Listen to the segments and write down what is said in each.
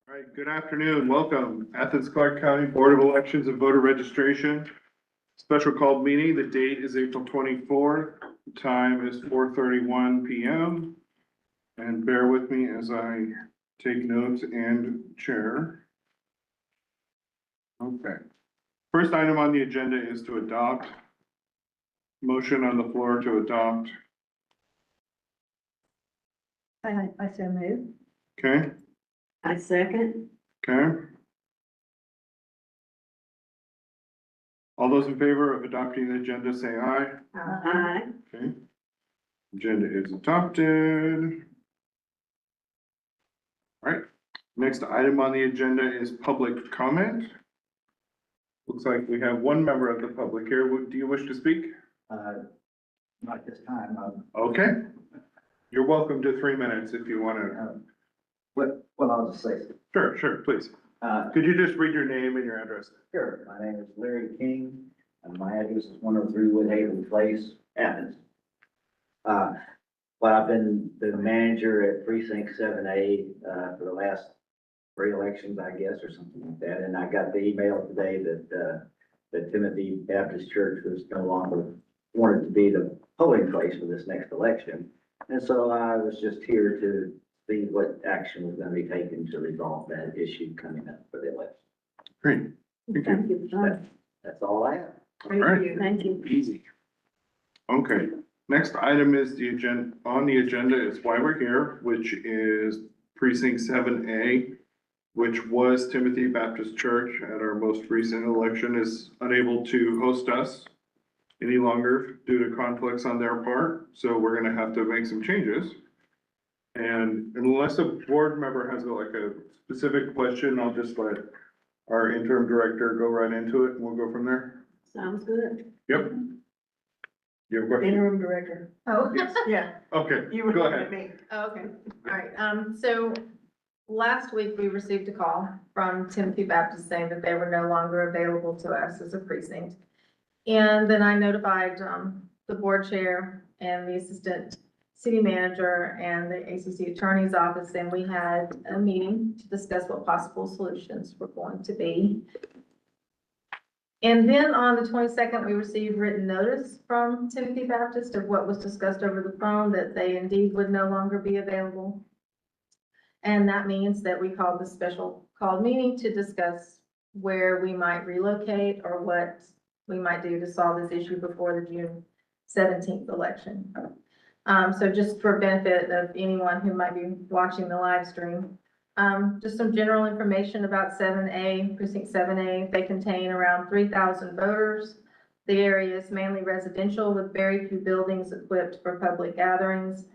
All right, good afternoon. Welcome. Athens-Clarke County Board of Elections and Voter Registration. Special called meeting. The date is April 24th. The time is 4:31 PM. And bear with me as I take notes and chair. Okay. First item on the agenda is to adopt. Motion on the floor to adopt. I so move. Okay, I second. okay. All those in favor of adopting the agenda, say aye. Aye. Okay. Agenda is adopted. All right, next item on the agenda is public comment. Looks like we have one member of the public here. Do you wish to speak? Not this time. Okay. You're welcome to 3 minutes if you want to. Well, I'll just say, Sure, please. Could you just read your name and your address? sure, my name is Larry King, and my address is 103 Woodhaven Place, Athens. But I've been the manager at precinct 7A, for the last 3 elections, I guess, or something like that. And I got the email today that Timothy Baptist Church was no longer wanted to be the polling place for this next election. And so I was just here to see what action was going to be taken to resolve that issue coming up for the election. Great. Thank you. That's all I have. Thank you. Easy. Okay, next item is the agenda, on the agenda is why we're here, which is precinct 7A, which was Timothy Baptist Church at our most recent election, is unable to host us any longer due to conflicts on their part. So we're gonna have to make some changes. And unless a board member has like a specific question, I'll just let our interim director go right into it and we'll go from there. Sounds good. Yep. You have a question? Interim director. Oh, Yeah. Okay, You were go looking ahead. at me. okay, all right, so last week we received a call from Timothy Baptist saying that they were no longer available to us as a precinct. And then I notified, the board chair and the assistant city manager and the ACC attorney's office, and we had a meeting to discuss what possible solutions were going to be. And then on the 22nd, we received written notice from Timothy Baptist of what was discussed over the phone, that they indeed would no longer be available. And that means that we called the special called meeting to discuss where we might relocate or what we might do to solve this issue before the June 17th election. So just for benefit of anyone who might be watching the live stream, just some general information about 7A, precinct 7A. They contain around 3,000 voters. The area is mainly residential with very few buildings equipped for public gatherings.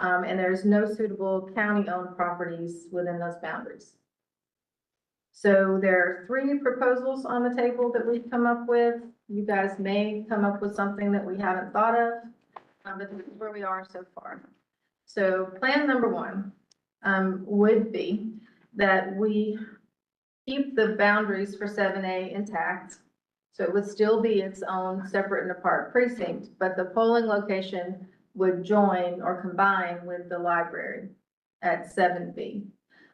And there's no suitable county-owned properties within those boundaries. So there are 3 proposals on the table that we've come up with. You guys may come up with something that we haven't thought of, but this is where we are so far. So plan number 1 would be that we keep the boundaries for 7A intact. So it would still be its own separate and apart precinct, but the polling location would join or combine with the library at 7B.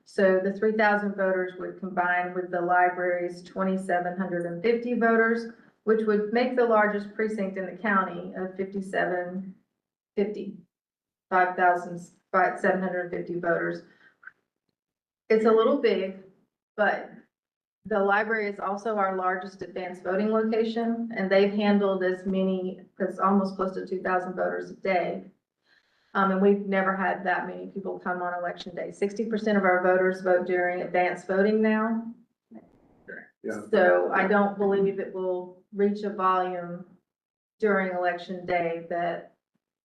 So the 3,000 voters would combine with the library's 2,750 voters, which would make the largest precinct in the county of 5,750 voters. It's a little big, but the library is also our largest advanced voting location, and they've handled as many, it's almost close to 2,000 voters a day. And we've never had that many people come on election day. 60% of our voters vote during advanced voting now. Yeah. So I don't believe it will reach a volume during election day that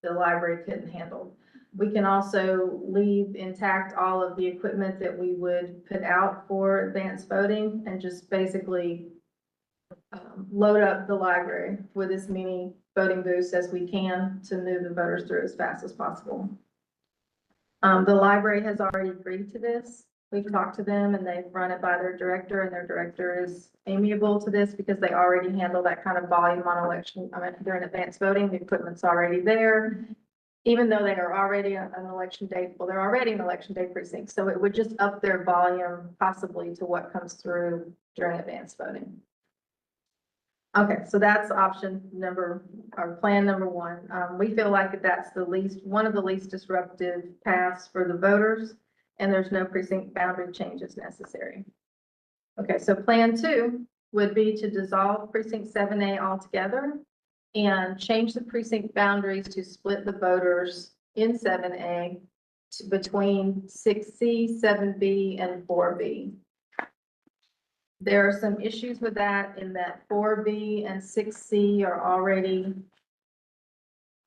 the library couldn't handle. We can also leave intact all of the equipment that we would put out for advanced voting and just basically load up the library with as many voting booths as we can to move the voters through as fast as possible. The library has already agreed to this. We've talked to them and they've run it by their director, and their director is amiable to this because they already handle that kind of volume on election. During advanced voting, the equipment's already there. even though they are already an election day, well, they're already an election day precinct, so it would just up their volume possibly to what comes through during advanced voting. Okay, so that's option number, or plan number one. We feel like that's one of the least disruptive paths for the voters, and there's no precinct boundary changes necessary. Okay, so plan two would be to dissolve precinct 7A altogether and change the precinct boundaries to split the voters in 7A between 6C, 7B, and 4B. There are some issues with that in that 4B and 6C are already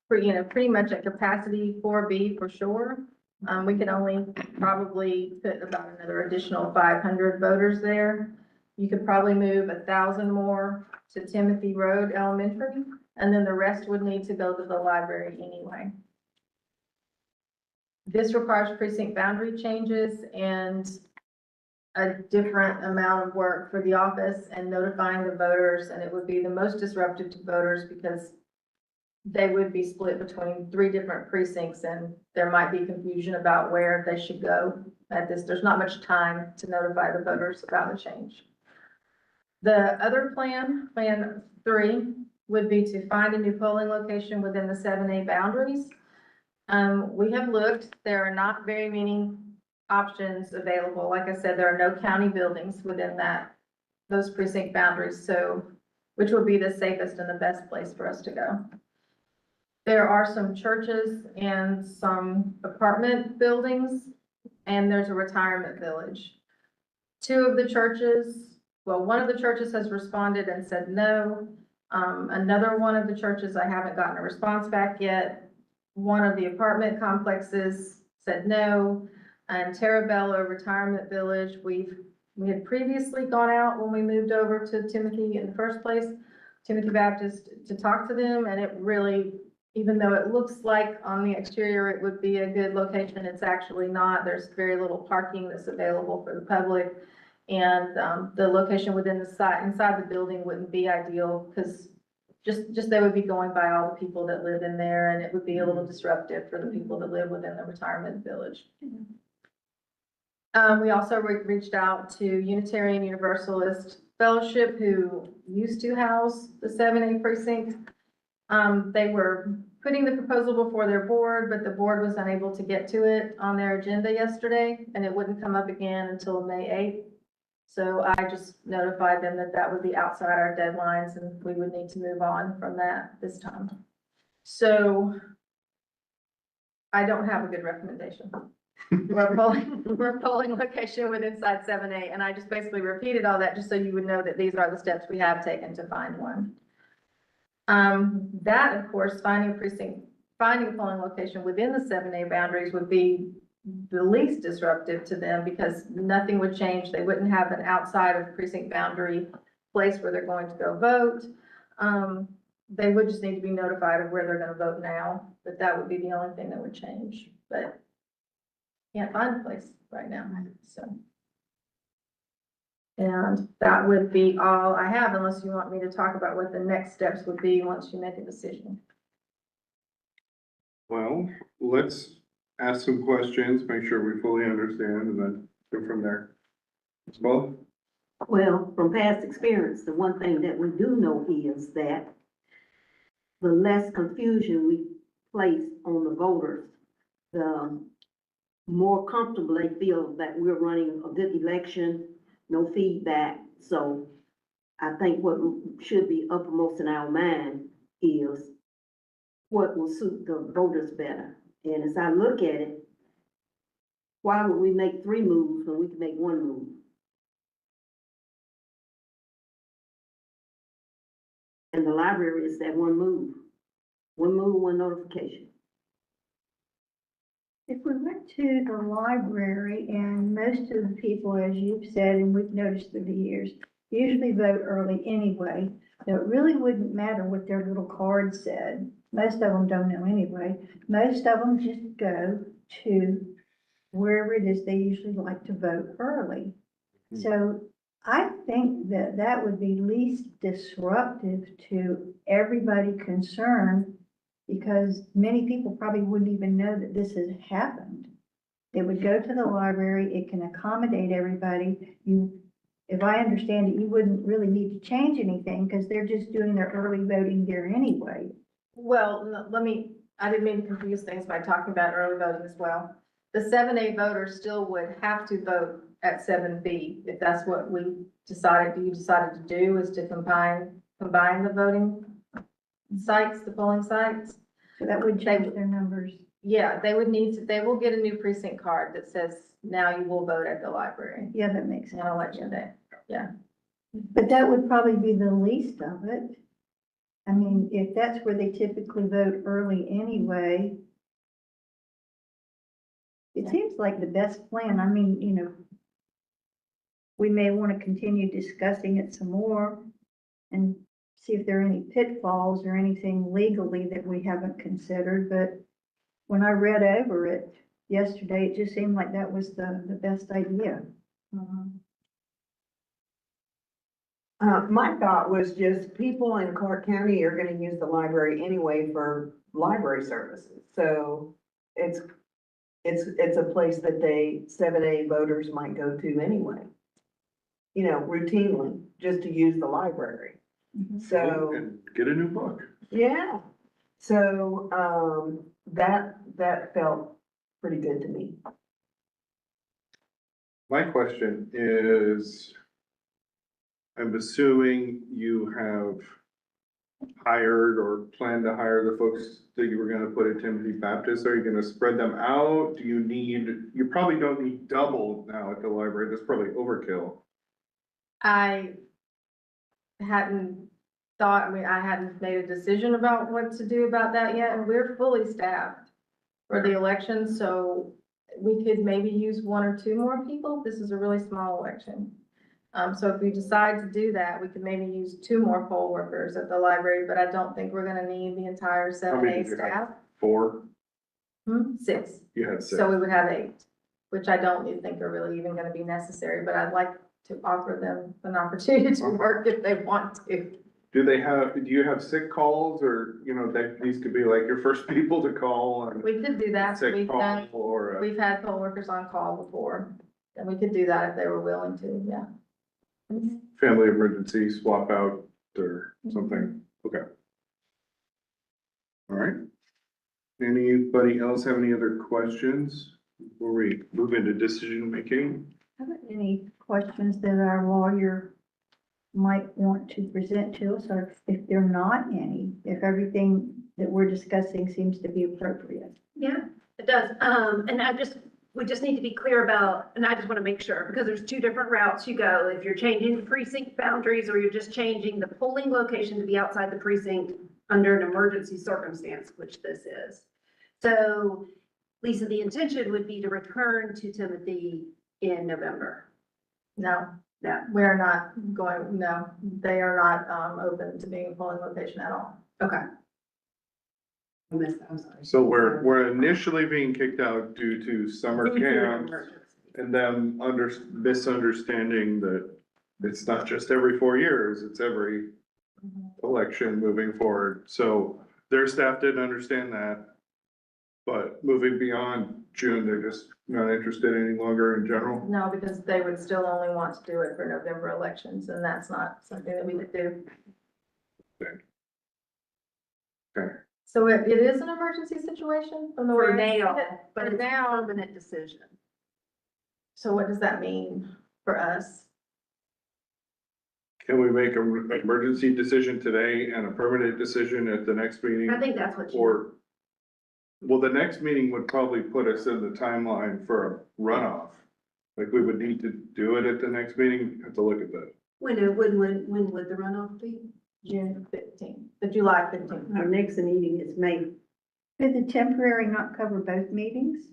pretty much at capacity. 4B for sure. We can only probably put about another additional 500 voters there. You could probably move 1,000 more to Timothy Road Elementary, and then the rest would need to go to the library anyway. This requires precinct boundary changes and a different amount of work for the office and notifying the voters, and it would be the most disruptive to voters because they would be split between 3 different precincts, and there might be confusion about where they should go at this. There's not much time to notify the voters about the change. The other plan 3, would be to find a new polling location within the 7A boundaries. We have looked, there are not very many options available. Like I said, there are no county buildings within those precinct boundaries, so which will be the safest and the best place for us to go. There are some churches and some apartment buildings, and there's a retirement village. 2 of the churches, well, one of the churches has responded and said no. Another one of the churches, I haven't gotten a response back yet. One of the apartment complexes said no. And Terabello Retirement Village, we had previously gone out when we moved over to Timothy in the first place, Timothy Baptist, to talk to them, and it really, even though it looks like on the exterior it would be a good location, it's actually not. There's very little parking that's available for the public, and the location within the site, inside the building wouldn't be ideal because just they would be going by all the people that live in there, and it would be a little disruptive for the people that live within the retirement village. We also reached out to Unitarian Universalist Fellowship, who used to house the 7A precinct. They were putting the proposal before their board, but the board was unable to get to it on their agenda yesterday, and it wouldn't come up again until May 8th. So I just notified them that that would be outside our deadlines and we would need to move on from that this time. So I don't have a good recommendation. We're polling location with inside 7A, and I just basically repeated all that just so you would know that these are the steps we have taken to find one. That, of course, finding a polling location within the 7A boundaries would be the least disruptive to them because nothing would change. They wouldn't have an outside of precinct boundary place where they're going to go vote. They would just need to be notified of where they're going to vote now, but that would be the only thing that would change. But can't find a place right now, so. And that would be all I have, unless you want me to talk about what the next steps would be once you make a decision. Well, let's ask some questions, make sure we fully understand, and then go from there. Ms. Ball? Well, from past experience, the one thing that we do know is that the less confusion we place on the voters, the more comfortable they feel that we're running a good election, no feedback. So I think what should be uppermost in our mind is what will suit the voters better. And as I look at it, why would we make 3 moves when we can make 1 move? And the library is that 1 move. 1 move, 1 notification. If we went to the library, and most of the people, as you've said, and we've noticed through the years, usually vote early anyway, so it really wouldn't matter what their little card said. Most of them don't know anyway. Most of them just go to wherever it is they usually like to vote early. So I think that that would be least disruptive to everybody concerned because many people probably wouldn't even know that this has happened. They would go to the library, it can accommodate everybody. If I understand it, you wouldn't really need to change anything because they're just doing their early voting there anyway. Well, I didn't mean to confuse things by talking about early voting as well. The 7A voters still would have to vote at 7B if that's what you decided to do, is to combine the voting sites, the polling sites. So that would change their numbers. Yeah, they will get a new precinct card that says, now you will vote at the library Yeah, that makes sense. on election day. But that would probably be the least of it. I mean, if that's where they typically vote early anyway, it seems like the best plan. I mean, we may want to continue discussing it some more and see if there are any pitfalls or anything legally that we haven't considered, but when I read over it yesterday, it just seemed like that was the best idea. My thought was just people in Clarke County are gonna use the library anyway for library services. So it's a place that 7A voters might go to anyway. Routinely, just to use the library. So, And get a new book. yeah. So, that felt pretty good to me. My question is, I'm assuming you have hired or plan to hire the folks that you were gonna put at Timothy Baptist. Are you gonna spread them out? You probably don't need double now at the library. That's probably overkill. I hadn't I hadn't made a decision about what to do about that yet, and we're fully staffed for the election, so we could maybe use 1 or 2 more people. This is a really small election. So if we decide to do that, we could maybe use 2 more poll workers at the library, but I don't think we're gonna need the entire How many 7A did you have? staff. 4? 6. You had 6. So we would have 8, which I don't even think are really even gonna be necessary, but I'd like to offer them an opportunity to work if they want to. Do you have sick calls or, these could be like your first people to call and We could do that. sick call or, We've had poll workers on call before, and we could do that if they were willing to, yeah. family emergency swap out or something. Okay. All right. Anybody else have any other questions before we move into decision making? Have any questions that our lawyer might want to present to us, or if there are not any, if everything that we're discussing seems to be appropriate? Yeah, it does. We just need to be clear about, and I just want to make sure, because there's 2 different routes you go. If you're changing the precinct boundaries, or you're just changing the polling location to be outside the precinct under an emergency circumstance, which this is. So, Lisa, the intention would be to return to Timothy in November. No, we're not going, no, they are not, open to being a polling location at all. Okay. I'm sorry. So we're initially being kicked out due to summer camps and them misunderstanding that it's not just every 4 years, it's every election moving forward. So their staff didn't understand that. But moving beyond June, they're just not interested any longer in general. No, because they would still only want to do it for November elections, and that's not something that we could do. Okay. So it is an emergency situation from the way. For I see now, it? but For it's a now. permanent decision. So what does that mean for us? Can we make an emergency decision today and a permanent decision at the next meeting? I think that's what you. Or, well, the next meeting would probably put us in the timeline for a runoff. Like we would need to do it at the next meeting, have to look at that. When would the runoff be? June 15th, the July 15th. Our next meeting is May. Did the temporary not cover both meetings?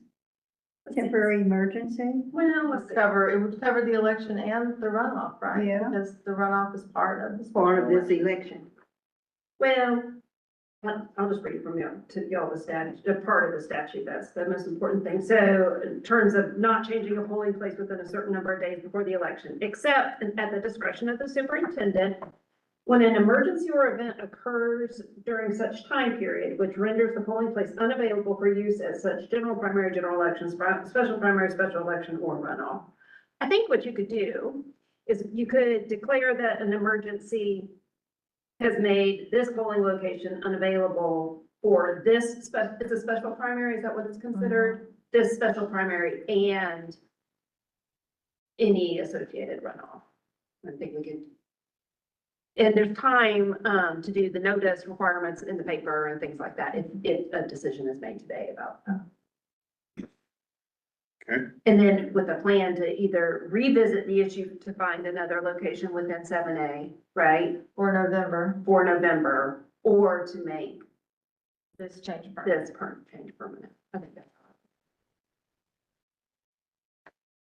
Temporary emergency? Well, let's see. It would cover the election and the runoff, right? Yeah. Because the runoff is part of this. Part of this election. Well, I'll just read from y'all the statute, a part of the statute, that's the most important thing. So in terms of not changing a polling place within a certain number of days before the election, except at the discretion of the superintendent, When an emergency or event occurs during such time period, which renders the polling place unavailable for use as such general primary, general elections, special primary, special election, or runoff. I think what you could do is you could declare that an emergency has made this polling location unavailable for this it's a special primary, is that what it's considered? This special primary and any associated runoff. I think we could. And there's time, to do the notice requirements in the paper and things like that, if a decision is made today about that. Okay. And then with a plan to either revisit the issue to find another location within 7A, right? For November, For November, or to make this change. permanent. this change permanent. I think that's.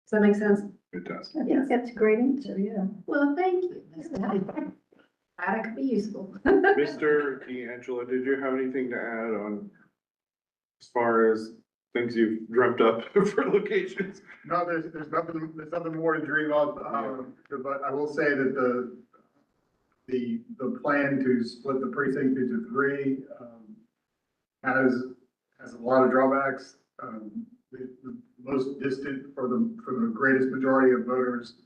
Does that make sense? It does. I Yes. think that's a great answer, yeah. Well, thank you. That could be useful. Mr. D'Angelo, did you have anything to add on as far as things you've dreamt up for locations? No, there's nothing more to dream of, but I will say that the plan to split the precinct into three, has a lot of drawbacks. The most distant for the greatest majority of voters,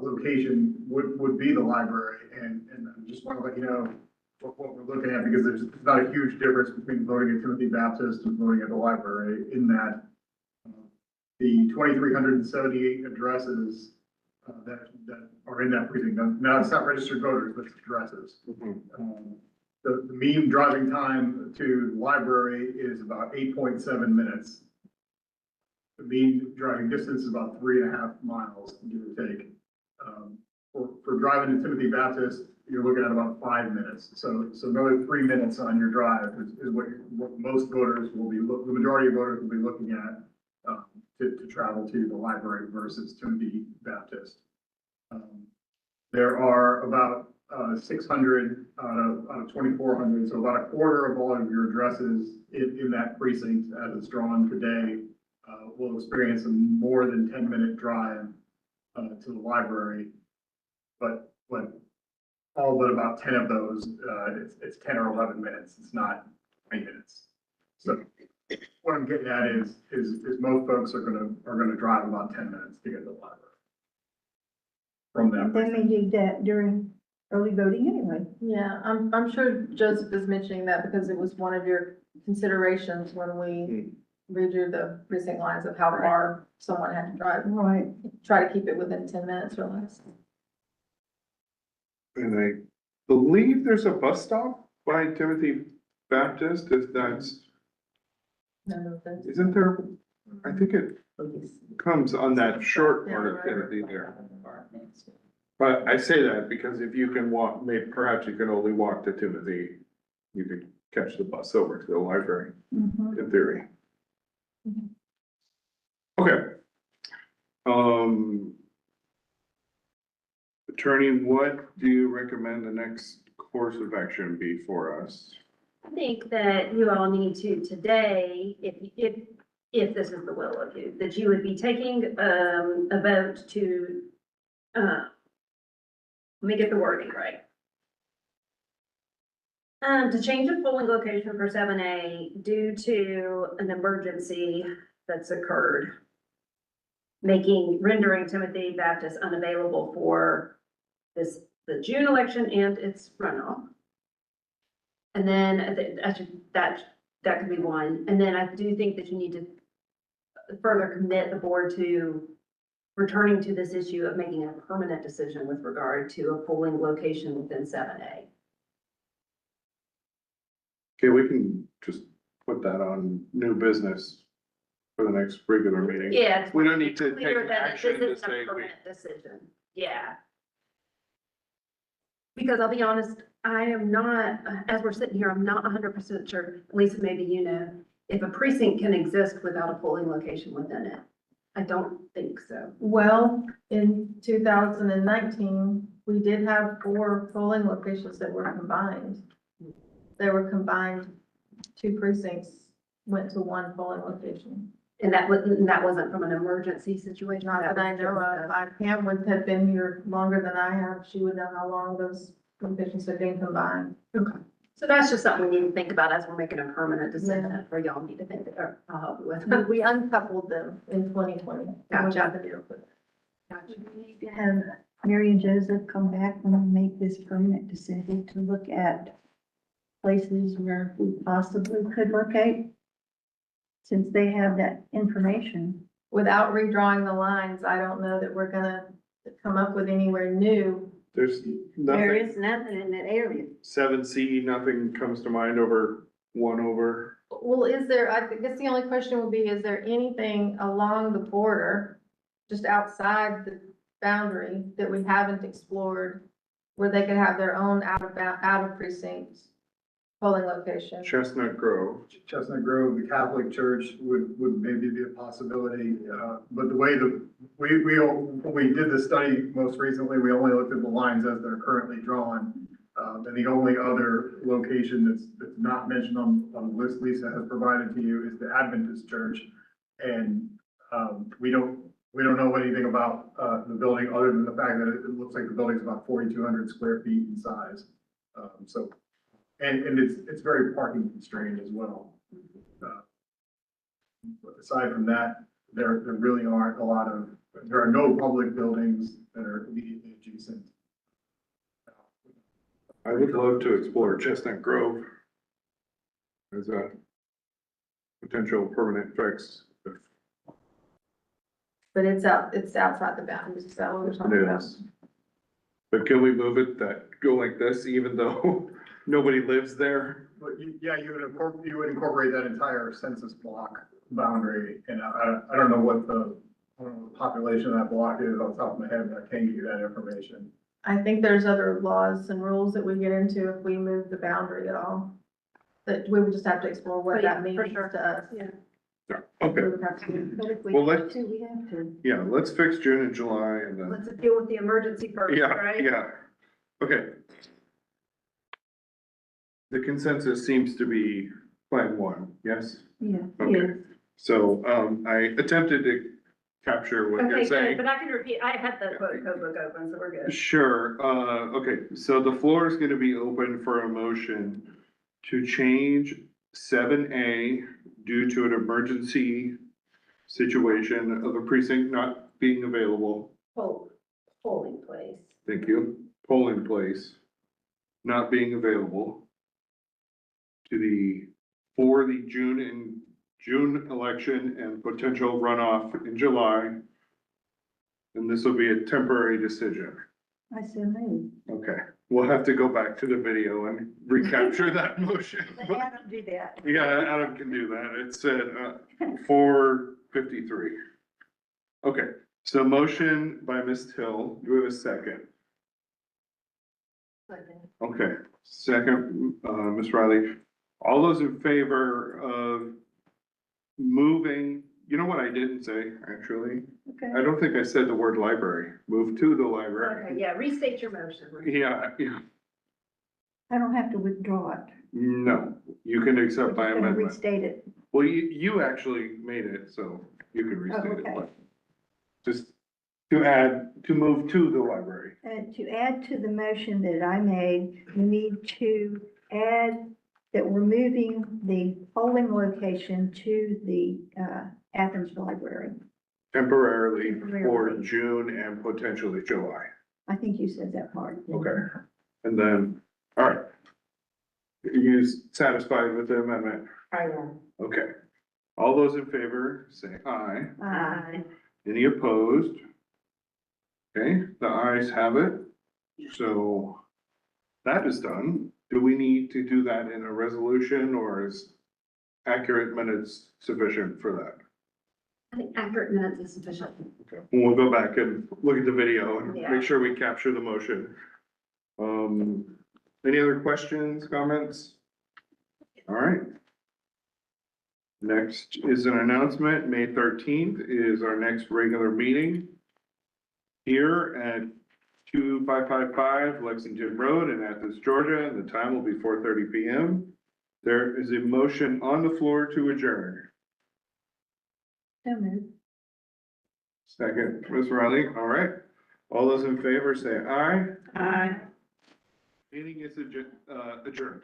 location would be the library. And I just want to let you know what we're looking at, because there's not a huge difference between voting at Timothy Baptist and voting at the library, in that the 2,378 addresses that are in that precinct. Now, it's not registered voters, but it's addresses. The mean driving time to the library is about 8.7 minutes. The mean driving distance is about 3.5 miles, give or take. For driving to Timothy Baptist, you're looking at about 5 minutes. So another 3 minutes on your drive is what most voters will be, the majority of voters will be looking at to travel to the library versus Timothy Baptist. There are about 600 out of 2,400, so about a quarter of all of your addresses in that precinct as it's drawn today will experience a more than 10-minute drive to the library. But all but about 10 of those, it's 10 or 11 minutes. It's not 20 minutes. So what I'm getting at is most folks are gonna drive about 10 minutes to get to the library from that. Then we do that during early voting anyway. Yeah, I'm sure Joseph is mentioning that because it was one of your considerations when we redrew the precinct lines of how far someone had to drive. Right. Try to keep it within 10 minutes or less. And I believe there's a bus stop by Timothy Baptist, if that's, isn't there? I think it comes on that short part of Timothy there. But I say that because if you can walk, maybe perhaps you can only walk to Timothy, you could catch the bus over to the library, in theory. Okay. Attorney, what do you recommend the next course of action be for us? I think that you all need to today, if this is the will of you, that you would be taking, a vote to, let me get the wording right. To change the polling location for 7A due to an emergency that's occurred, rendering Timothy Baptist unavailable for the June election and its runoff. And then that could be one. And then I do think that you need to further commit the board to returning to this issue of making a permanent decision with regard to a polling location within 7A. Okay, we can just put that on new business for the next regular meeting. Yeah. We don't need to take Clear that action this to isn't say a we, permanent decision. Yeah. Because I'll be honest, I am not, as we're sitting here, I'm not 100% sure, Lisa, maybe you know, if a precinct can exist without a polling location within it. I don't think so. Well, in 2019, we did have 4 polling locations that were combined. They were combined, 2 precincts went to 1 polling location. And that wasn't from an emergency situation. Not that I know of. Pam would have been here longer than I have. She would know how long those locations are being combined. So that's just something we need to think about as we're making a permanent decision, or y'all need to think, or I'll help you with. We uncoupled them in 2020. Gotcha. We need to have Mary and Joseph come back when we make this permanent decision to look at places where we possibly could locate, since they have that information. Without redrawing the lines, I don't know that we're gonna come up with anywhere new. There's There nothing, is nothing in that area. 7C, nothing comes to mind over 1 over. Well, is there, I guess the only question would be, is there anything along the border, just outside the boundary, that we haven't explored, where they could have their own out of precinct polling location? Chestnut Grove. Chestnut Grove, the Catholic Church would maybe be a possibility, but the way when we did the study most recently, we only looked at the lines as they're currently drawn. And the only other location that's not mentioned on the list Lisa has provided to you is the Adventist Church. And, we don't know anything about, the building, other than the fact that it looks like the building's about 4,200 square feet in size. And it's very parking constrained as well. But aside from that, there really aren't there are no public buildings that are immediately adjacent. I would love to explore Chestnut Grove as a potential permanent fix. But it's outside the boundaries, is that what we're talking about? Yes. But can we move it go like this, even though nobody lives there? But you would incorporate that entire census block boundary, and I don't know what the population of that block is off the top of my head, but I can't give you that information. I think there's other laws and rules that we get into if we move the boundary at all. That we would just have to explore what that means to us. Yeah. Yeah, okay, We would have to- But if we Well, have let's- to, we have to. yeah, let's fix June and July and then, Let's deal with the emergency first, yeah, right? yeah, okay. The consensus seems to be Plan 1, yes? Yeah. Okay, so, I attempted to capture what you're Okay, good, saying. but I can repeat, I had the quote code book open, so we're good. Sure, okay, so the floor is gonna be open for a motion to change 7A due to an emergency situation of a precinct not being available. Polling place. Thank you. Polling place not being available for the June election and potential runoff in July. And this will be a temporary decision. I so moved. Okay, we'll have to go back to the video and recapture that motion. Let Adam do that. Yeah, Adam can do that. It said, 4:53. Okay, so motion by Ms. Hill. Do we have a second? Okay, second, Ms. Riley. All those in favor of moving, you know what I didn't say, actually? Okay. I don't think I said the word library. Move to the library. Okay, yeah, restate your motion. Yeah, I don't have to withdraw it. no, you can We're accept just my gonna amendment. restate it. Well, you actually made it, so you can restate it, okay. but just to move to the library. To add to the motion that I made, we need to add that we're moving the polling location to the Athens Library. Temporarily for Temporarily. June and potentially July. I think you said that part. Okay, and then, all right. Are you satisfied with the amendment? I will. Okay. All those in favor, say aye. Aye. Any opposed? Okay, the ayes have it. So that is done. Do we need to do that in a resolution, or is accurate minutes sufficient for that? I think accurate minutes is sufficient. Okay, we'll go back and look at the video and Yeah. make sure we capture the motion. Any other questions, comments? All right. Next is an announcement. May 13th is our next regular meeting here at 2555 Lexington Road in Athens, Georgia, and the time will be 4:30 PM. There is a motion on the floor to adjourn. So moved. Second, Ms. Riley, all right. All those in favor say aye. Aye. Meeting is adjourned.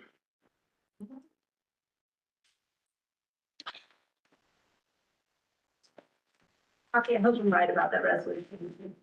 Okay, I hope I'm right about that resolution.